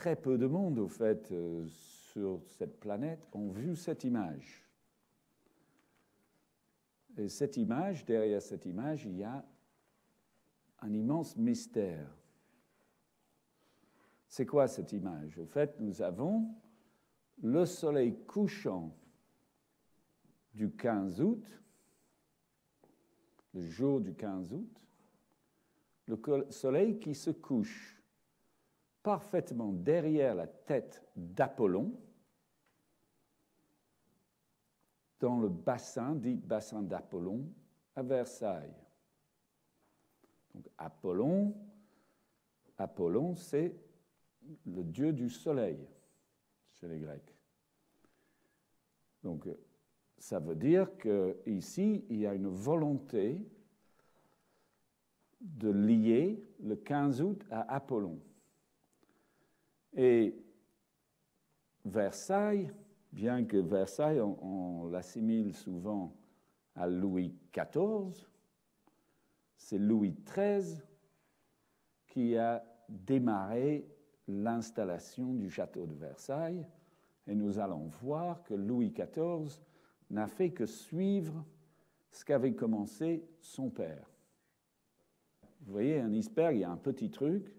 très peu de monde, au fait, sur cette planète, ont vu cette image. Et cette image, derrière cette image, il y a un immense mystère. C'est quoi cette image? Au fait, nous avons le soleil couchant du 15 août, le jour du 15 août, le soleil qui se couche parfaitement derrière la tête d'Apollon, dans le bassin, dit bassin d'Apollon, à Versailles. Donc Apollon, c'est le dieu du soleil chez les Grecs. Donc ça veut dire qu'ici, il y a une volonté de lier le 15 août à Apollon. Et Versailles, bien que Versailles, on l'assimile souvent à Louis XIV, c'est Louis XIII qui a démarré l'installation du château de Versailles, et nous allons voir que Louis XIV n'a fait que suivre ce qu'avait commencé son père. Vous voyez, un iceberg, il y a un petit truc,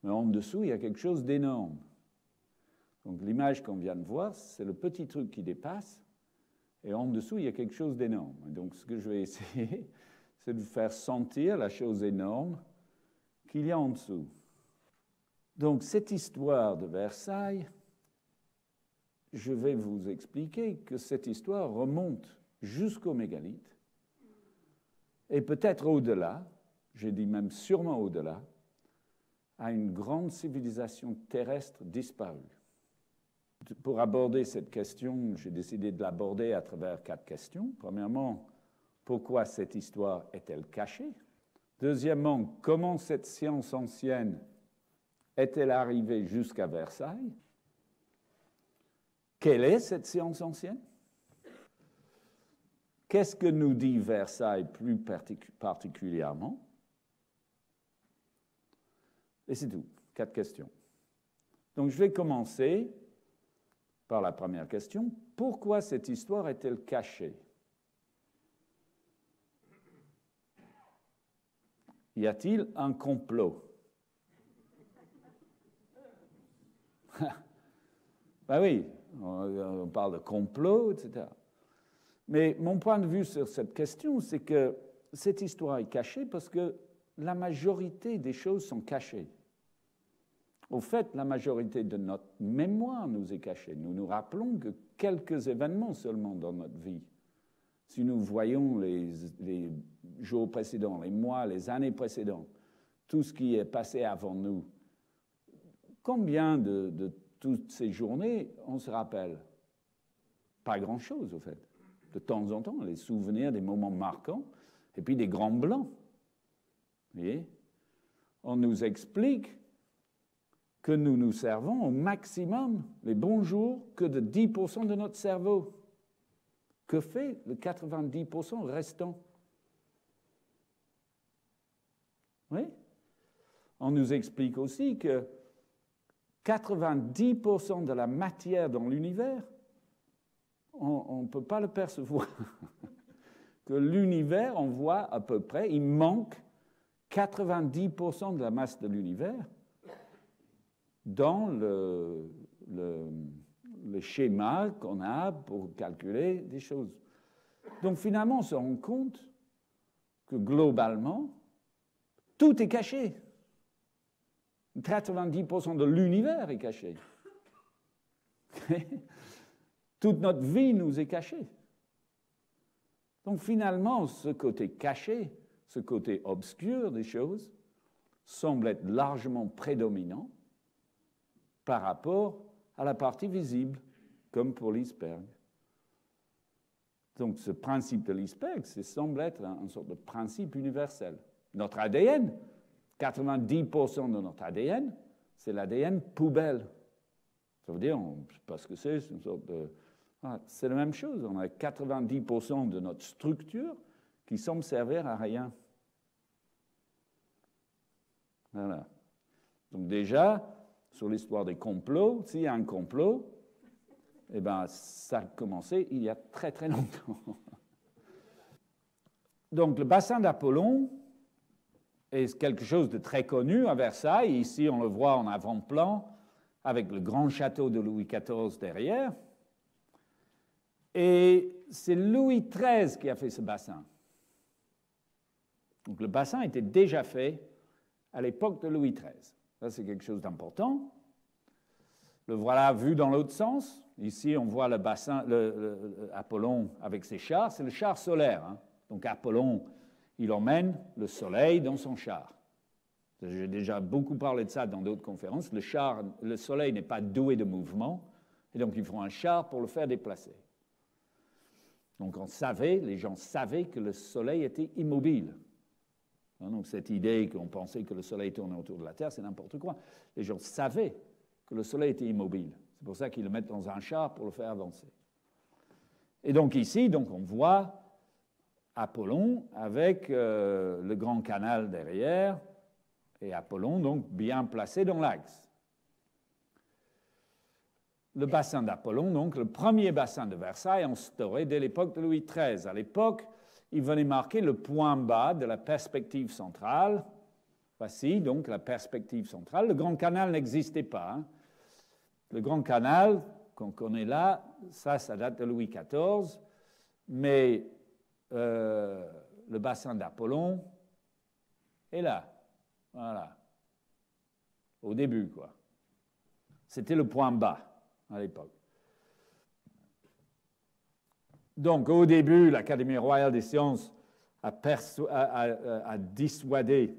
mais en dessous, il y a quelque chose d'énorme. Donc l'image qu'on vient de voir, c'est le petit truc qui dépasse, et en dessous, il y a quelque chose d'énorme. Donc ce que je vais essayer, c'est de vous faire sentir la chose énorme qu'il y a en dessous. Donc cette histoire de Versailles, je vais vous expliquer que cette histoire remonte jusqu'au mégalithe, et peut-être au-delà, j'ai dit même sûrement au-delà, à une grande civilisation terrestre disparue. Pour aborder cette question, j'ai décidé de l'aborder à travers 4 questions. Premièrement, pourquoi cette histoire est-elle cachée? Deuxièmement, comment cette science ancienne est-elle arrivée jusqu'à Versailles? Quelle est cette science ancienne? Qu'est-ce que nous dit Versailles plus particulièrement? Et c'est tout, 4 questions. Donc je vais commencer par la première question. Pourquoi cette histoire est-elle cachée? Y a-t-il un complot? Ben oui, on parle de complot, etc. Mais mon point de vue sur cette question, c'est que cette histoire est cachée parce que la majorité des choses sont cachées. Au fait, la majorité de notre mémoire nous est cachée. Nous nous rappelons que quelques événements seulement dans notre vie. Si nous voyons les jours précédents, les mois, les années précédentes, tout ce qui est passé avant nous, combien de toutes ces journées on se rappelle? Pas grand-chose, au fait. De temps en temps, les souvenirs des moments marquants, et puis des grands blancs. Vous voyez? On nous explique que nous nous servons au maximum, les bons jours, que de 10% de notre cerveau. Que fait le 90% restant? Oui? On nous explique aussi que 90% de la matière dans l'univers, on ne peut pas le percevoir. Que l'univers, on voit à peu près, il manque 90% de la masse de l'univers dans le schéma qu'on a pour calculer des choses. Donc finalement, on se rend compte que globalement, tout est caché. 90% de l'univers est caché. Toute notre vie nous est cachée. Donc finalement, ce côté caché, ce côté obscur des choses, semble être largement prédominant par rapport à la partie visible, comme pour l'iceberg. Donc ce principe de l'iceberg, ça semble être une sorte de principe universel. Notre ADN, 90% de notre ADN, c'est l'ADN poubelle. Ça veut dire, on ne sait pas ce que c'est une sorte de... Voilà, c'est la même chose, on a 90% de notre structure qui semble servir à rien. Voilà. Donc déjà, sur l'histoire des complots. S'il y a un complot, eh ben, ça a commencé il y a très très longtemps. Donc le bassin d'Apollon est quelque chose de très connu à Versailles. Ici, on le voit en avant-plan, avec le grand château de Louis XIV derrière. Et c'est Louis XIII qui a fait ce bassin. Donc le bassin était déjà fait à l'époque de Louis XIII. Ça, c'est quelque chose d'important. Le voilà vu dans l'autre sens. Ici, on voit le bassin, Apollon avec ses chars. C'est le char solaire. Hein. Donc Apollon, il emmène le soleil dans son char. J'ai déjà beaucoup parlé de ça dans d'autres conférences. Le soleil n'est pas doué de mouvement, et donc il faut un char pour le faire déplacer. Donc les gens savaient que le soleil était immobile. Donc cette idée qu'on pensait que le soleil tournait autour de la Terre, c'est n'importe quoi. Les gens savaient que le soleil était immobile. C'est pour ça qu'ils le mettent dans un char pour le faire avancer. Et donc ici, on voit Apollon avec le grand canal derrière, et Apollon donc bien placé dans l'axe. Le bassin d'Apollon, donc le premier bassin de Versailles, instauré dès l'époque de Louis XIII. À l'époque, il venait marquer le point bas de la perspective centrale. Voici donc la perspective centrale. Le grand canal n'existait pas. Hein. Le grand canal qu'on connaît là, ça date de Louis XIV, mais le bassin d'Apollon est là. Voilà. Au début, quoi. C'était le point bas à l'époque. Donc, au début, l'Académie royale des sciences a dissuadé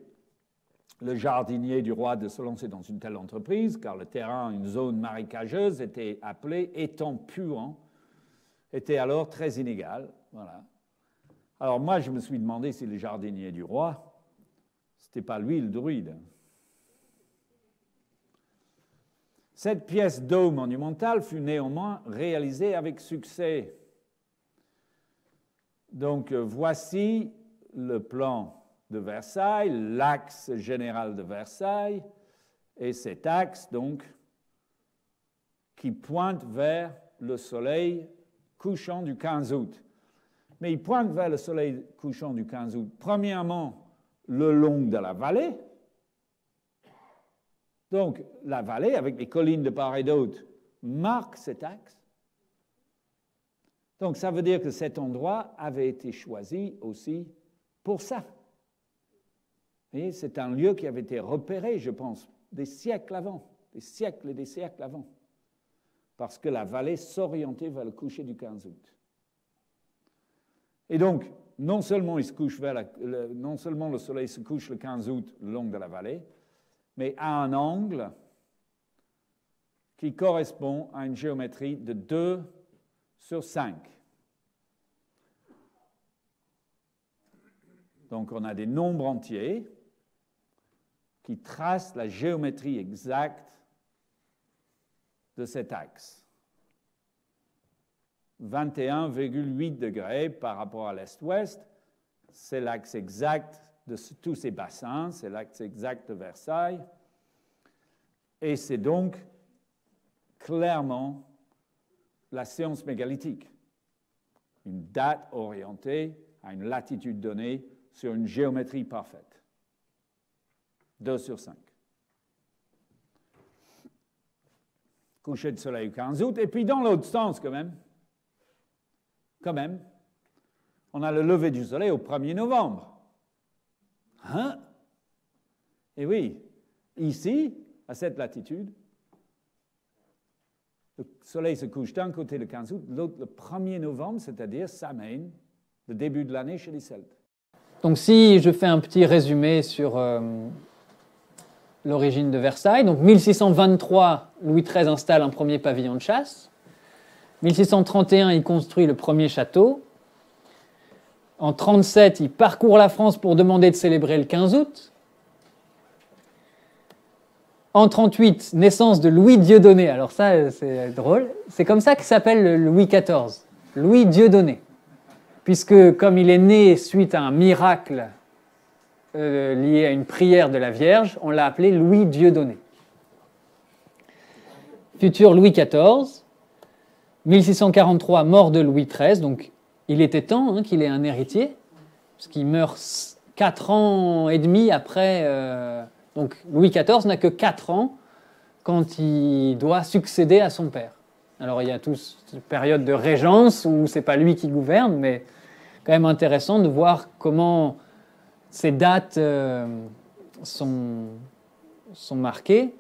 le jardinier du roi de se lancer dans une telle entreprise, car le terrain, une zone marécageuse, était appelé étang puant, était alors très inégal. Voilà. Alors moi, je me suis demandé si le jardinier du roi, ce n'était pas lui le druide. Cette pièce d'eau monumentale fut néanmoins réalisée avec succès. Donc voici le plan de Versailles, l'axe général de Versailles, et cet axe donc qui pointe vers le soleil couchant du 15 août. Mais il pointe vers le soleil couchant du 15 août, premièrement le long de la vallée. Donc la vallée, avec les collines de part et d'autre, marque cet axe. Donc ça veut dire que cet endroit avait été choisi aussi pour ça. Et c'est un lieu qui avait été repéré, je pense, des siècles avant, des siècles et des siècles avant, parce que la vallée s'orientait vers le coucher du 15 août. Et donc, non seulement le soleil se couche le 15 août le long de la vallée, mais à un angle qui correspond à une géométrie de 2/5. Donc, on a des nombres entiers qui tracent la géométrie exacte de cet axe. 21,8 degrés par rapport à l'est-ouest, c'est l'axe exact de tous ces bassins, c'est l'axe exact de Versailles, et c'est donc clairement la science mégalithique, une date orientée à une latitude donnée sur une géométrie parfaite. 2/5. Coucher de soleil le 15 août, et puis dans l'autre sens quand même, on a le lever du soleil au 1er novembre. Hein? Et oui, ici, à cette latitude, le soleil se couche d'un côté le 15 août, l'autre le 1er novembre, c'est-à-dire Samhain, le début de l'année chez les Celtes. Donc si je fais un petit résumé sur l'origine de Versailles, donc 1623, Louis XIII installe un premier pavillon de chasse. 1631, il construit le premier château. En 1937, il parcourt la France pour demander de célébrer le 15 août. En 1938, naissance de Louis Dieudonné. Alors ça, c'est drôle. C'est comme ça qu'il s'appelle le Louis XIV, Louis Dieudonné. Puisque comme il est né suite à un miracle lié à une prière de la Vierge, on l'a appelé Louis Dieudonné. futur Louis XIV, 1643, mort de Louis XIII, donc il était temps qu'il ait un héritier, parce qu'il meurt 4 ans et demi après. Donc Louis XIV n'a que 4 ans quand il doit succéder à son père. Alors il y a toute cette période de régence où c'est pas lui qui gouverne, mais quand même intéressant de voir comment ces dates sont marquées.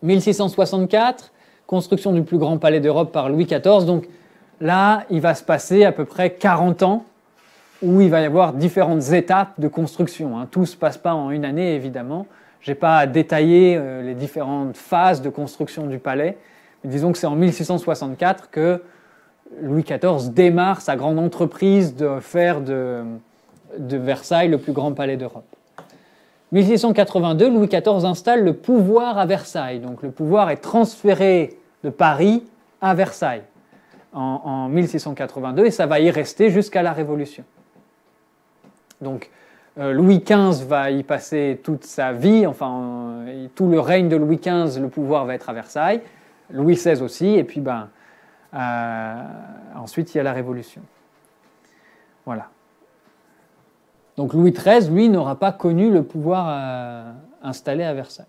1664, construction du plus grand palais d'Europe par Louis XIV. Donc là, il va se passer à peu près 40 ans où il va y avoir différentes étapes de construction. Tout ne se passe pas en une année, évidemment. Je n'ai pas détaillé les différentes phases de construction du palais. Mais disons que c'est en 1664 que Louis XIV démarre sa grande entreprise de faire de Versailles le plus grand palais d'Europe. 1682, Louis XIV installe le pouvoir à Versailles. Donc le pouvoir est transféré de Paris à Versailles en 1682 et ça va y rester jusqu'à la Révolution. Donc Louis XV va y passer toute sa vie, enfin tout le règne de Louis XV, le pouvoir va être à Versailles, Louis XVI aussi, et puis ensuite il y a la Révolution. Voilà. Donc Louis XIII, lui, n'aura pas connu le pouvoir installé à Versailles.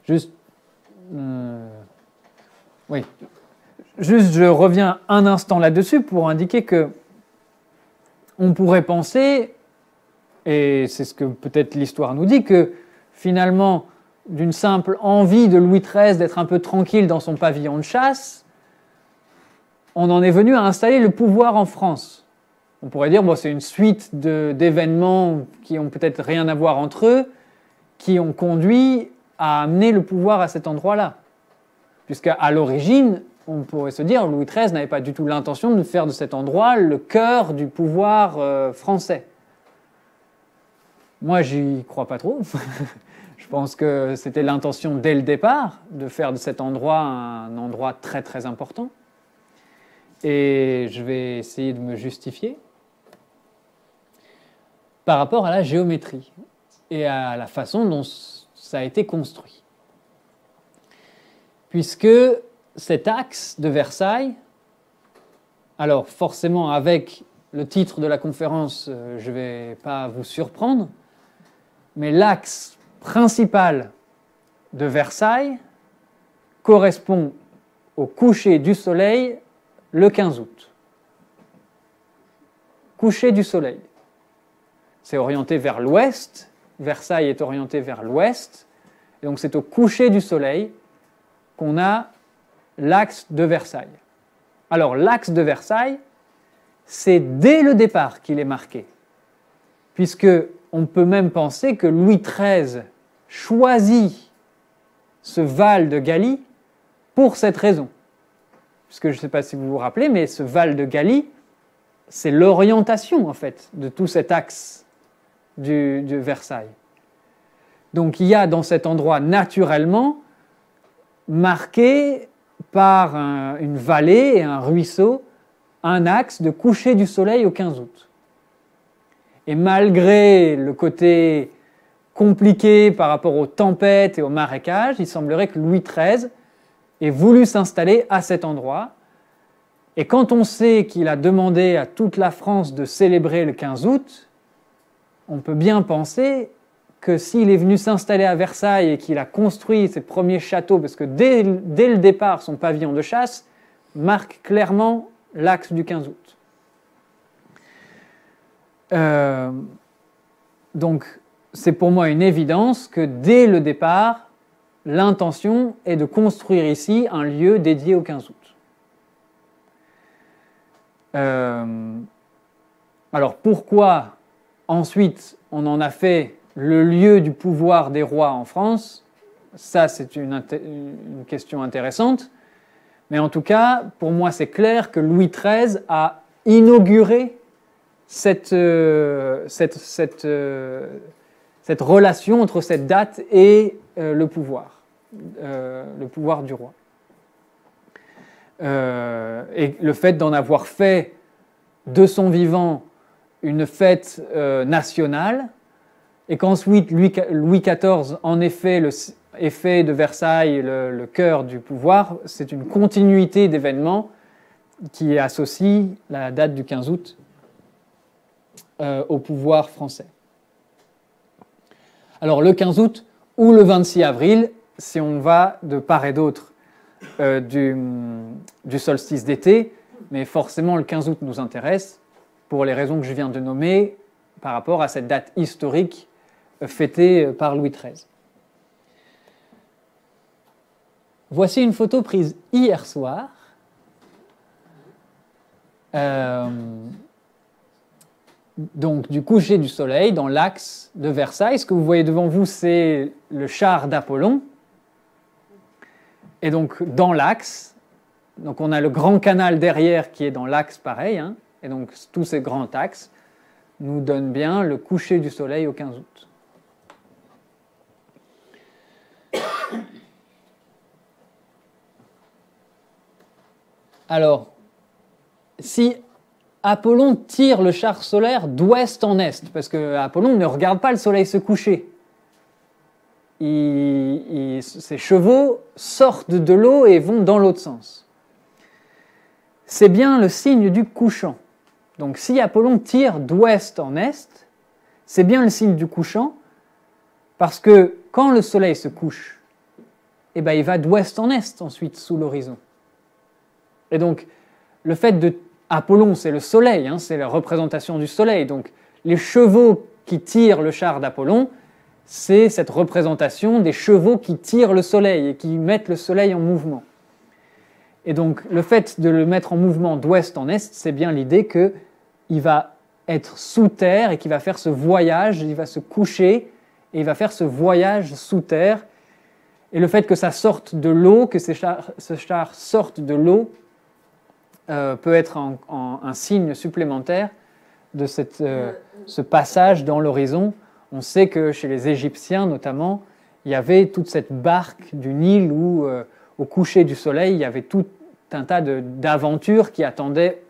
Juste, je reviens un instant là-dessus pour indiquer que on pourrait penser, et c'est ce que peut-être l'histoire nous dit, que finalement, d'une simple envie de Louis XIII d'être un peu tranquille dans son pavillon de chasse, on en est venu à installer le pouvoir en France. On pourrait dire, c'est une suite d'événements qui ont peut-être rien à voir entre eux, qui ont conduit à amener le pouvoir à cet endroit-là. Puisqu'à l'origine, on pourrait se dire, Louis XIII n'avait pas du tout l'intention de faire de cet endroit le cœur du pouvoir français. Moi, j'y crois pas trop. Je pense que c'était l'intention dès le départ de faire de cet endroit un endroit très très important. Et je vais essayer de me justifier par rapport à la géométrie et à la façon dont ça a été construit. Puisque cet axe de Versailles, alors forcément avec le titre de la conférence, je ne vais pas vous surprendre, mais l'axe principal de Versailles correspond au coucher du soleil le 15 août. Coucher du soleil. C'est orienté vers l'ouest, Versailles est orienté vers l'ouest, et donc c'est au coucher du soleil qu'on a l'axe de Versailles. Alors l'axe de Versailles, c'est dès le départ qu'il est marqué, puisque on peut même penser que Louis XIII choisit ce Val de Galie pour cette raison. Puisque je ne sais pas si vous vous rappelez, mais ce Val de Galie, c'est l'orientation en fait de tout cet axe de Versailles. Donc il y a dans cet endroit naturellement marqué par une vallée et un ruisseau, un axe de coucher du soleil au 15 août. Et malgré le côté compliqué par rapport aux tempêtes et aux marécages, il semblerait que Louis XIII ait voulu s'installer à cet endroit. Et quand on sait qu'il a demandé à toute la France de célébrer le 15 août, on peut bien penser que s'il est venu s'installer à Versailles et qu'il a construit ses premiers châteaux, parce que dès le départ, son pavillon de chasse marque clairement l'axe du 15 août. Donc, c'est pour moi une évidence que dès le départ, l'intention est de construire ici un lieu dédié au 15 août. Alors, pourquoi ensuite on en a fait le lieu du pouvoir des rois en France? Ça, c'est une question intéressante. Mais en tout cas, pour moi, c'est clair que Louis XIII a inauguré cette relation entre cette date et le pouvoir du roi. Et le fait d'en avoir fait de son vivant une fête nationale, et qu'ensuite Louis XIV, en effet, effet de Versailles, le cœur du pouvoir, c'est une continuité d'événements qui associe la date du 15 août au pouvoir français. Alors le 15 août ou le 26 avril, si on va de part et d'autre du solstice d'été, mais forcément le 15 août nous intéresse pour les raisons que je viens de nommer par rapport à cette date historique fêtée par Louis XIII. Voici une photo prise hier soir. Donc du coucher du soleil dans l'axe de Versailles. Ce que vous voyez devant vous, c'est le char d'Apollon. Et donc dans l'axe, donc on a le grand canal derrière qui est dans l'axe pareil, hein, et donc tous ces grands axes nous donnent bien le coucher du soleil au 15 août. Alors, si Apollon tire le char solaire d'ouest en est, parce que Apollon ne regarde pas le soleil se coucher, ses chevaux sortent de l'eau et vont dans l'autre sens. C'est bien le signe du couchant. Donc si Apollon tire d'ouest en est, c'est bien le signe du couchant, parce que quand le soleil se couche, eh ben, il va d'ouest en est ensuite sous l'horizon. Et donc le fait de Apollon, c'est le soleil, hein, c'est la représentation du soleil. Donc les chevaux qui tirent le char d'Apollon, c'est cette représentation des chevaux qui tirent le soleil et qui mettent le soleil en mouvement. Et donc le fait de le mettre en mouvement d'ouest en est, c'est bien l'idée qu'il va être sous terre et qu'il va faire ce voyage, il va se coucher et il va faire ce voyage sous terre. Et le fait que ça sorte de l'eau, que ce char sorte de l'eau, peut être un signe supplémentaire de ce passage dans l'horizon. On sait que chez les Égyptiens notamment, il y avait toute cette barque du Nil où, au coucher du soleil, il y avait tout un tas d'aventures qui attendaient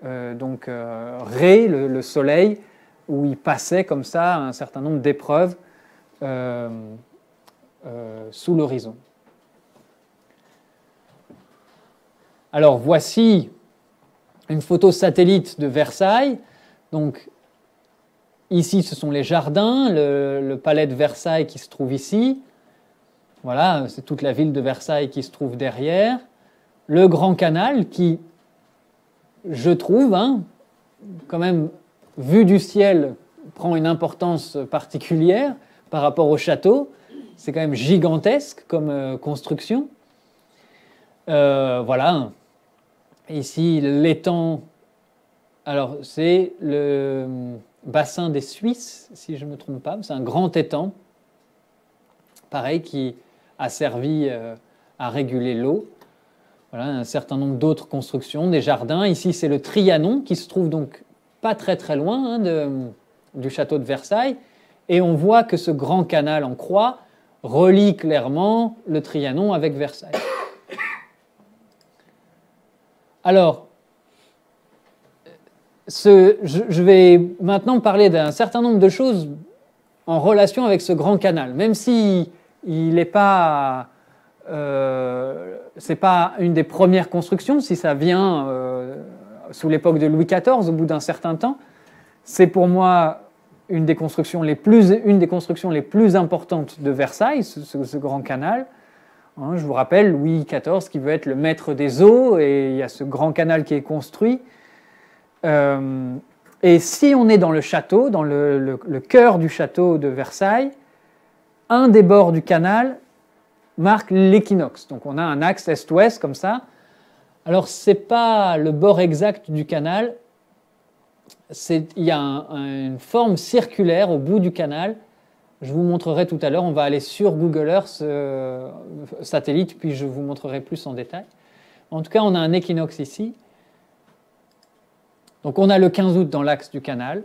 Ré, le soleil, où il passait comme ça un certain nombre d'épreuves sous l'horizon. Alors voici une photo satellite de Versailles. Donc ici ce sont les jardins, le palais de Versailles qui se trouve ici. Voilà, c'est toute la ville de Versailles qui se trouve derrière. Le grand canal qui, je trouve, hein, quand même, vu du ciel, prend une importance particulière par rapport au château. C'est quand même gigantesque comme construction. Voilà. Ici, l'étang, alors c'est le bassin des Suisses, si je ne me trompe pas, c'est un grand étang, pareil, qui a servi à réguler l'eau. Voilà, un certain nombre d'autres constructions, des jardins. Ici, c'est le Trianon, qui se trouve donc pas très très loin du château de Versailles, et on voit que ce grand canal en croix relie clairement le Trianon avec Versailles. Alors, je vais maintenant parler d'un certain nombre de choses en relation avec ce grand canal, même si il n'est pas, c'est pas une des premières constructions, si ça vient sous l'époque de Louis XIV, au bout d'un certain temps, c'est pour moi une des constructions les plus importantes de Versailles, ce grand canal. Hein, je vous rappelle, Louis XIV qui veut être le maître des eaux, et il y a ce grand canal qui est construit. Et si on est dans le château, dans le cœur du château de Versailles, un des bords du canal marque l'équinoxe. Donc on a un axe est-ouest comme ça. Alors ce n'est pas le bord exact du canal, il y a une forme circulaire au bout du canal. Je vous montrerai tout à l'heure, on va aller sur Google Earth satellite, puis je vous montrerai plus en détail. En tout cas, on a un équinoxe ici. Donc on a le 15 août dans l'axe du canal.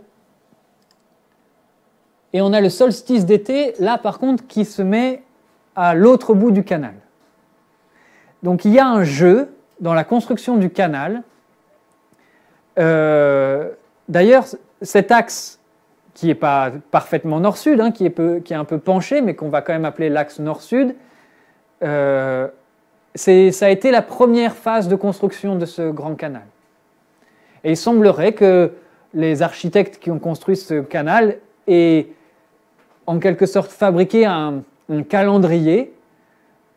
Et on a le solstice d'été, là par contre, qui se met à l'autre bout du canal. Donc il y a un jeu dans la construction du canal. D'ailleurs, cet axe qui n'est pas parfaitement nord-sud, hein, qui est un peu penché, mais qu'on va quand même appeler l'axe nord-sud. Ça a été la première phase de construction de ce grand canal. Et il semblerait que les architectes qui ont construit ce canal aient en quelque sorte fabriqué un calendrier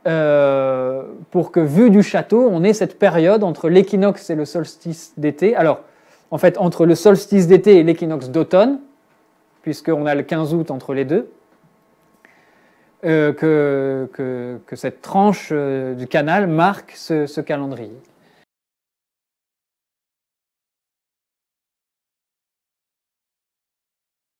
pour que, vu du château, on ait cette période entre l'équinoxe et le solstice d'été. Alors, en fait, entre le solstice d'été et l'équinoxe d'automne, puisqu'on a le 15 août entre les deux, que cette tranche du canal marque ce calendrier.